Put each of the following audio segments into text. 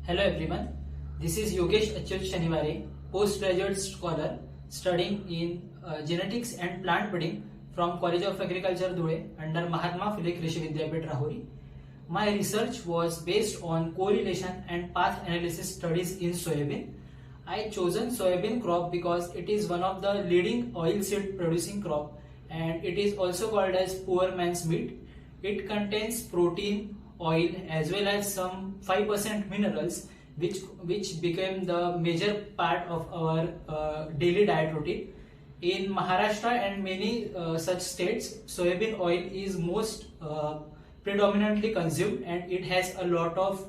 Hello everyone, this is Yogesh Achyut Shanivare, postgraduate scholar studying in genetics and plant breeding from College of Agriculture Dhule under Mahatma Phule Krishi Vidyapith Rahuri. My research was based on correlation and path analysis studies in soybean. I chosen soybean crop because it is one of the leading oilseed producing crop and it is also called as poor man's meat. It contains protein, oil as well as some 5% minerals which became the major part of our daily diet routine. In Maharashtra and many such states, soybean oil is most predominantly consumed and it has a lot of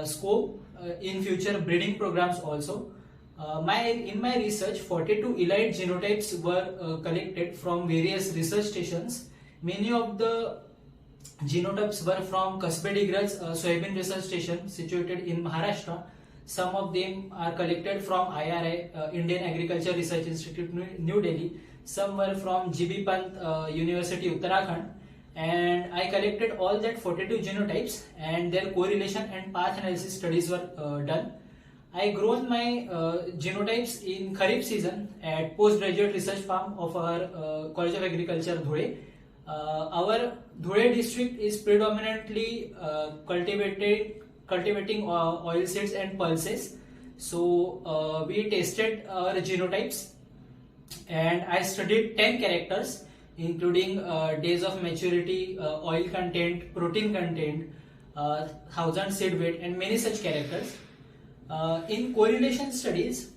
scope in future breeding programs also. In my research, 42 elite genotypes were collected from various research stations. Many of the genotypes were from Kasbe Digraj soybean research station situated in Maharashtra. Some of them are collected from IRI, Indian Agriculture Research Institute, New Delhi. Some were from GB Pant University, Uttarakhand. And I collected all that 42 genotypes and their correlation and path analysis studies were done. I grown my genotypes in Kharif season at postgraduate research farm of our College of Agriculture, Dhule. Our Dhule district is predominantly cultivating oilseeds and pulses. So we tested our genotypes and I studied 10 characters including days of maturity, oil content, protein content, 1000 seed weight and many such characters. In correlation studies,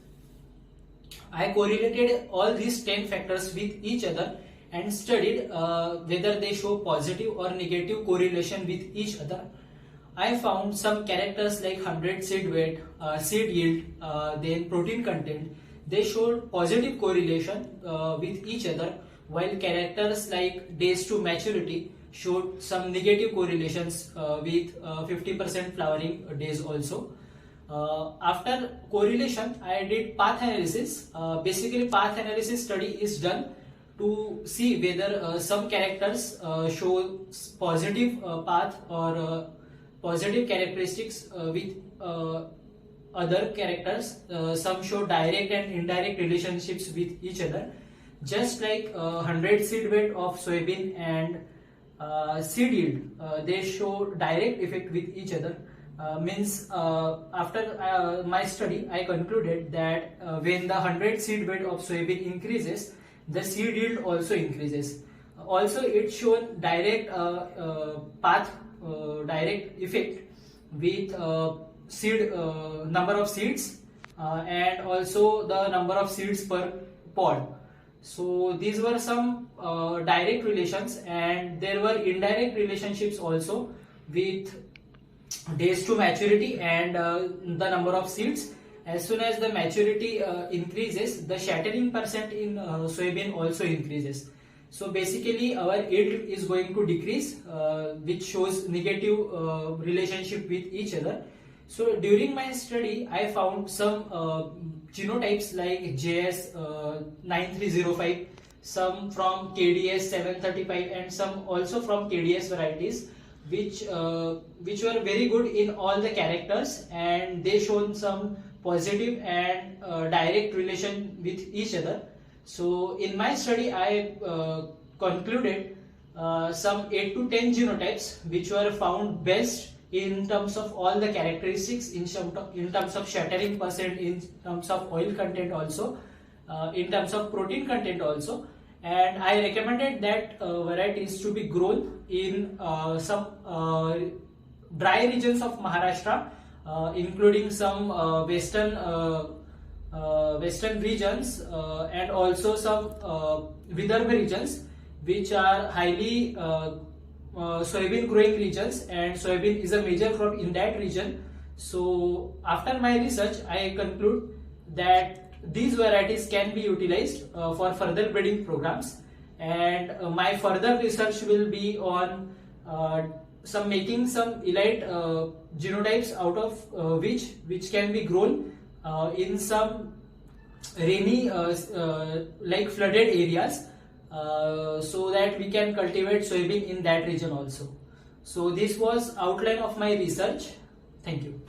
I correlated all these 10 factors with each other and studied whether they show positive or negative correlation with each other. I found some characters like 100 seed weight, seed yield, then protein content. They showed positive correlation with each other, while characters like days to maturity showed some negative correlations with 50% flowering days also. After correlation, I did path analysis. Basically, path analysis study is done to see whether some characters show positive path or positive characteristics with other characters. Some show direct and indirect relationships with each other. Just like 100 seed weight of soybean and seed yield, they show direct effect with each other. Means after my study, I concluded that when the 100 seed weight of soybean increases, the seed yield also increases. Also, it shown direct path, direct effect with seed number of seeds and also the number of seeds per pod. So these were some direct relations, and there were indirect relationships also with days to maturity and the number of seeds. As soon as the maturity increases, the shattering percent in soybean also increases. So basically our yield is going to decrease, which shows negative relationship with each other. So during my study, I found some genotypes like JS 9305, some from KDS 735 and some also from KDS varieties, which were very good in all the characters, and they shown some positive and direct relation with each other. So in my study, I concluded some 8 to 10 genotypes which were found best in terms of all the characteristics, in terms of shattering percent, in terms of oil content also, in terms of protein content also. And I recommended that varieties to be grown in some dry regions of Maharashtra, including some western regions and also some Vidarbha regions, which are highly soybean growing regions, and soybean is a major crop in that region. So after my research, I conclude that these varieties can be utilized for further breeding programs, and my further research will be on making some elite genotypes out of which can be grown in some rainy like flooded areas, so that we can cultivate soybean in that region also. So this was outline of my research. Thank you.